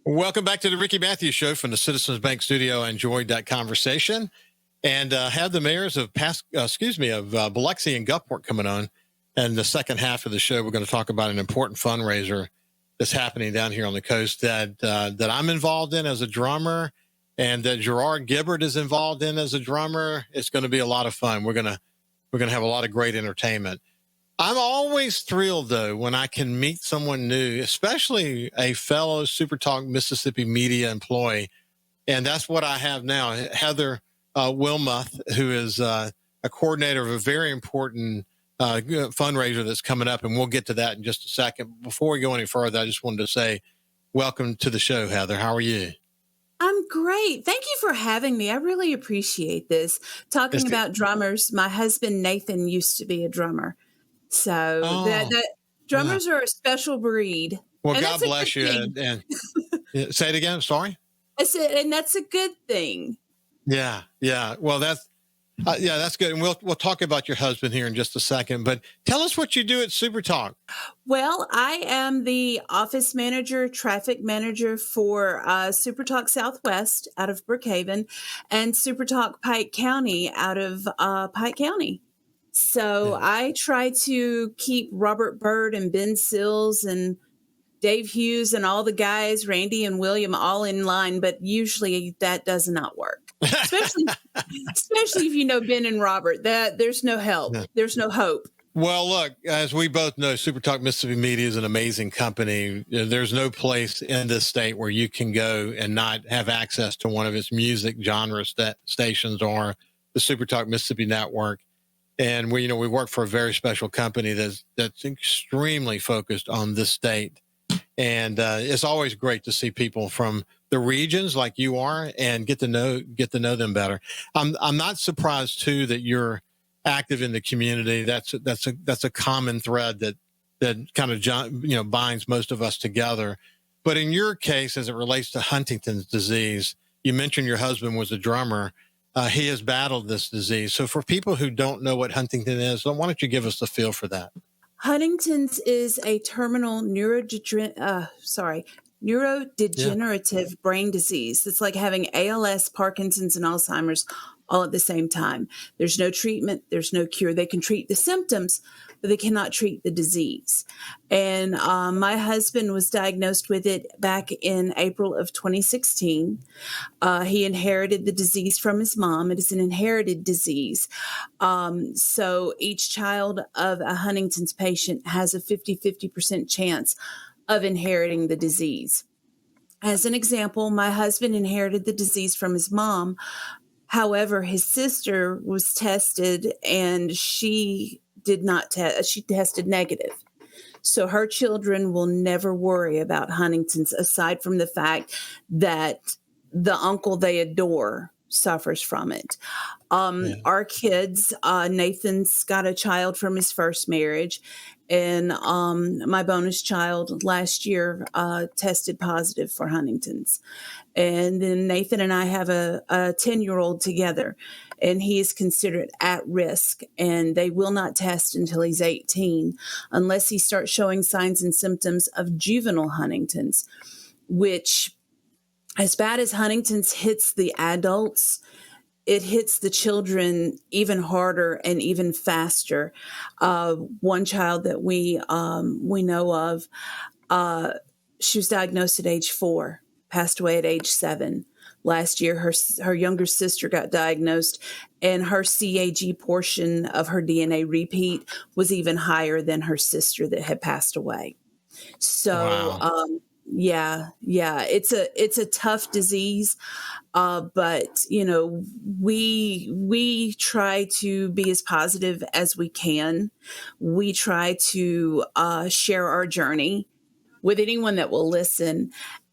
Welcome back to the Ricky Matthews Show from the Citizens Bank Studio. I enjoyed that conversation, and have the mayors of Biloxi and Gulfport coming on. And the second half of the show, we're going to talk about an important fundraiser that's happening down here on the coast that I'm involved in as a drummer, and that Gerard Gibbard is involved in as a drummer. It's going to be a lot of fun. We're going to have a lot of great entertainment. I'm always thrilled, though, when I can meet someone new, especially a fellow SuperTalk Mississippi media employee. And that's what I have now. Heather Wilmoth, who is a coordinator of a very important fundraiser that's coming up. And we'll get to that in just a second. Before we go any further, I just wanted to say welcome to the show, Heather. How are you? I'm great. Thank you for having me. I really appreciate this. Talking about drummers, my husband, Nathan, used to be a drummer. So drummers are a special breed. Well, and God bless you. And say it again. Sorry. I said, and that's a good thing. Yeah. Well, that's good. And we'll talk about your husband here in just a second. But tell us what you do at SuperTalk. Well, I am the office manager, traffic manager for SuperTalk Southwest out of Brookhaven and SuperTalk Pike County out of Pike County. So I try to keep Robert Byrd and Ben Sills and Dave Hughes and all the guys, Randy and William, all in line. But usually that does not work, especially if you know Ben and Robert. That there's no help. There's no hope. Well, look, as we both know, SuperTalk Mississippi Media is an amazing company. There's no place in this state where you can go and not have access to one of its music genre stations or the SuperTalk Mississippi Network. And we work for a very special company that's extremely focused on this state. And it's always great to see people from the regions like you are and get to know them better. I'm not surprised too that you're active in the community. That's a common thread that kind of binds most of us together. But in your case, as it relates to Huntington's disease, you mentioned your husband was a drummer. He has battled this disease. So for people who don't know what Huntington is, why don't you give us the feel for that? Huntington's is a terminal neurodegenerative brain disease. It's like having ALS, Parkinson's, and Alzheimer's all at the same time. There's no treatment. There's no cure. They can treat the symptoms, but they cannot treat the disease. And my husband was diagnosed with it back in April of 2016. He inherited the disease from his mom. It is an inherited disease. So each child of a Huntington's patient has a 50% chance of inheriting the disease. As an example, my husband inherited the disease from his mom. However, his sister was tested and she did not test. She tested negative. So her children will never worry about Huntington's, aside from the fact that the uncle they adore suffers from it. Our kids, Nathan's got a child from his first marriage, and my bonus child last year tested positive for Huntington's. And then Nathan and I have a 10-year-old together, and he is considered at risk, and they will not test until he's 18 unless he starts showing signs and symptoms of juvenile Huntington's, which, as bad as Huntington's hits the adults, it hits the children even harder and even faster. One child that we know of, she was diagnosed at age 4, passed away at age 7. Last year, her younger sister got diagnosed, and her CAG portion of her DNA repeat was even higher than her sister that had passed away. So, wow. It's a tough disease, but we try to be as positive as we can. We try to share our journey with anyone that will listen.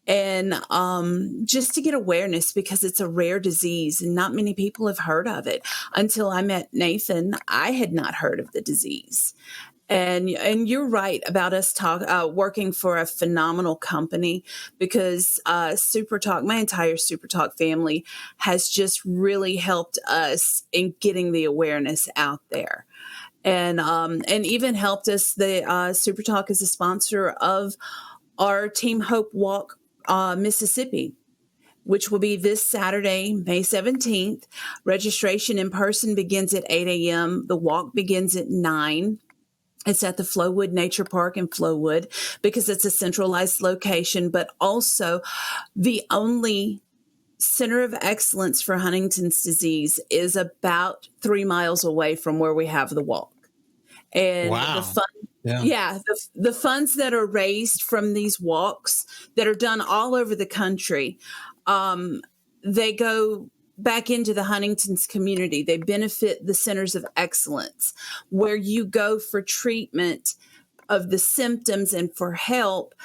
And just to get awareness, because it's a rare disease and not many people have heard of it. Until I met Nathan, I had not heard of the disease. And you're right about us working for a phenomenal company, because SuperTalk, my entire SuperTalk family, has just really helped us in getting the awareness out there. And even helped us. The SuperTalk is a sponsor of our Team Hope Walk Mississippi, which will be this Saturday, May 17th. Registration in person begins at 8 a.m. The walk begins at 9. It's at the Flowood Nature Park in Flowood because it's a centralized location, but also the only Center of Excellence for Huntington's disease is about 3 miles away from where we have the walk. And wow. the funds that are raised from these walks that are done all over the country, they go back into the Huntington's community. They benefit the Centers of Excellence, where you go for treatment of the symptoms and for help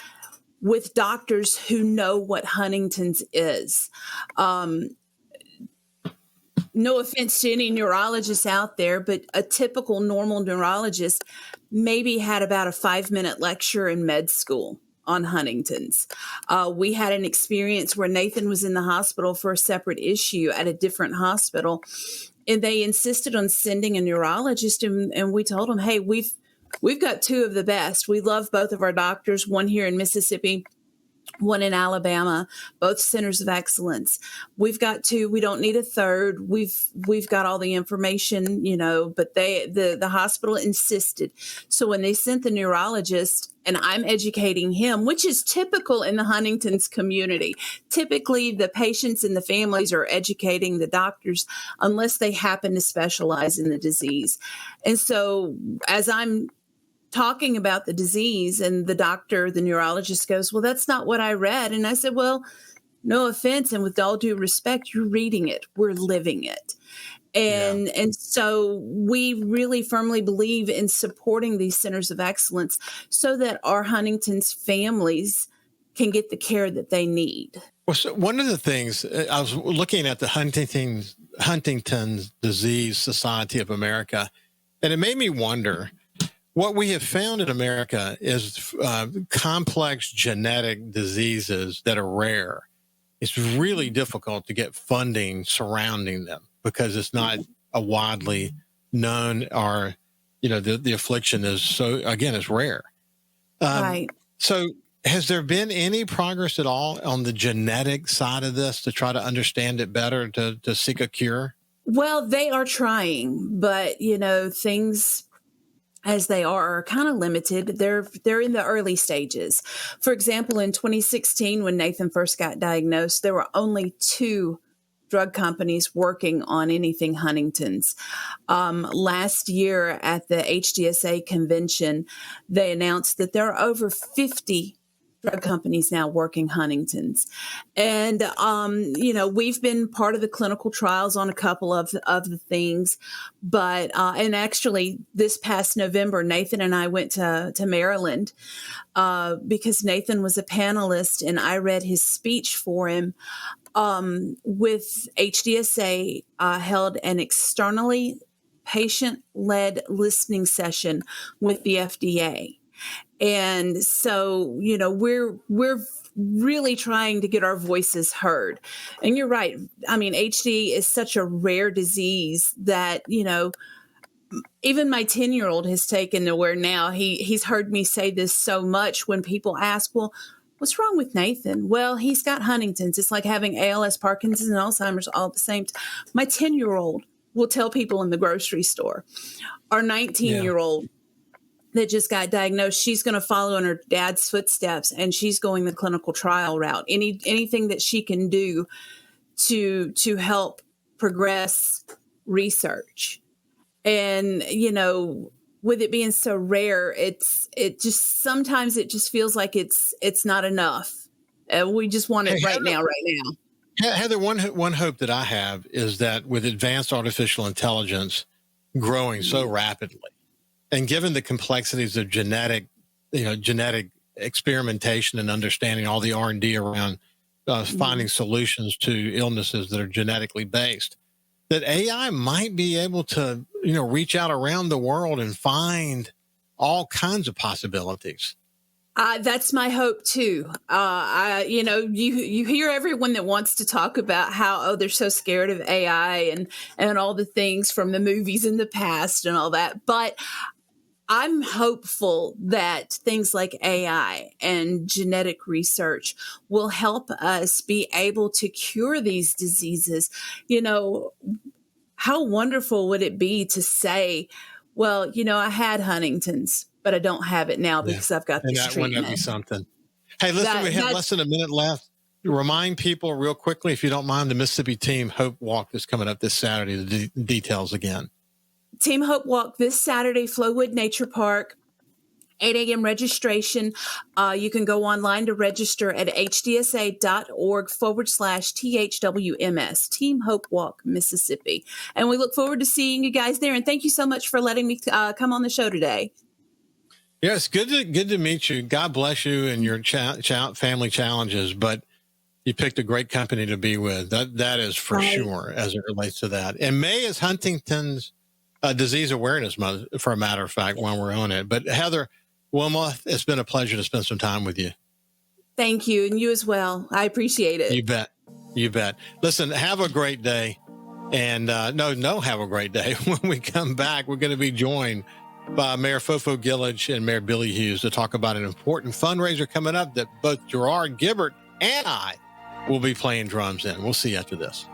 with doctors who know what Huntington's is. No offense to any neurologists out there, but a typical normal neurologist maybe had about a 5-minute lecture in med school on Huntington's. We had an experience where Nathan was in the hospital for a separate issue at a different hospital, and they insisted on sending a neurologist, and we told them, hey, we've got 2 of the best. We love both of our doctors, one here in Mississippi, one in Alabama, both Centers of Excellence. We've got 2. We don't need a third. We've got all the information, but the hospital insisted. So when they sent the neurologist, and I'm educating him, which is typical in the Huntington's community. Typically, the patients and the families are educating the doctors unless they happen to specialize in the disease. And so as I'm talking about the disease, and the neurologist goes, well, that's not what I read. And I said, well, no offense. And with all due respect, you're reading it. We're living it. And so we really firmly believe in supporting these Centers of Excellence so that our Huntington's families can get the care that they need. Well, so one of the things, I was looking at the Huntington's Disease Society of America, and it made me wonder, what we have found in America is complex genetic diseases that are rare. It's really difficult to get funding surrounding them because it's not a widely known, or, the affliction is it's rare. Right. So has there been any progress at all on the genetic side of this to try to understand it better, to seek a cure? Well, they are trying, but, things as they are kind of limited. They're in the early stages. For example, in 2016, when Nathan first got diagnosed, there were only 2 drug companies working on anything Huntington's. Last year at the HDSA convention, they announced that there are over 50 drug companies now working Huntington's. And, we've been part of the clinical trials on a couple of the things. But, and actually this past November, Nathan and I went to Maryland because Nathan was a panelist and I read his speech for him. With HDSA held an externally patient-led listening session with the FDA. And so, we're really trying to get our voices heard. And you're right. I mean, HD is such a rare disease that, even my 10-year-old has taken to where now he's heard me say this so much when people ask, well, what's wrong with Nathan? Well, he's got Huntington's. It's like having ALS, Parkinson's, and Alzheimer's all at the same time. My 10-year-old will tell people in the grocery store. Our 19-year-old that just got diagnosed, she's going to follow in her dad's footsteps, and she's going the clinical trial route. Anything that she can do to help progress research. And, with it being so rare, sometimes it just feels like it's not enough. We just want it right now. Heather, one hope that I have is that with advanced artificial intelligence growing so rapidly, and given the complexities of genetic experimentation and understanding all the R&D around finding solutions to illnesses that are genetically based, that AI might be able to, reach out around the world and find all kinds of possibilities. That's my hope too. You hear everyone that wants to talk about how, they're so scared of AI and all the things from the movies in the past and all that. But I'm hopeful that things like AI and genetic research will help us be able to cure these diseases. You know, how wonderful would it be to say, well, I had Huntington's, but I don't have it now Yeah. because I've got And this that wouldn't that be treatment. something? Hey, listen, we have less That's than a minute left. Remind people real quickly, if you don't mind, the Mississippi Team Hope Walk is coming up this Saturday. The details again. Team Hope Walk this Saturday, Flowwood Nature Park. 8 a.m. registration. You can go online to register at hdsa.org/THWMS, Team Hope Walk, Mississippi. And we look forward to seeing you guys there. And thank you so much for letting me come on the show today. Yeah, it's good to meet you. God bless you and your family challenges, but you picked a great company to be with. That is for sure as it relates to that. And May is Huntington's Disease Awareness Month, for a matter of fact, when we're on it. But Heather Wilmoth, it's been a pleasure to spend some time with you. Thank you. And you as well. I appreciate it. You bet. You bet. Listen, have a great day. And have a great day. When we come back, we're going to be joined by Mayor Fofo Gillage and Mayor Billy Hughes to talk about an important fundraiser coming up that both Gerard Gibbert and I will be playing drums in. We'll see you after this.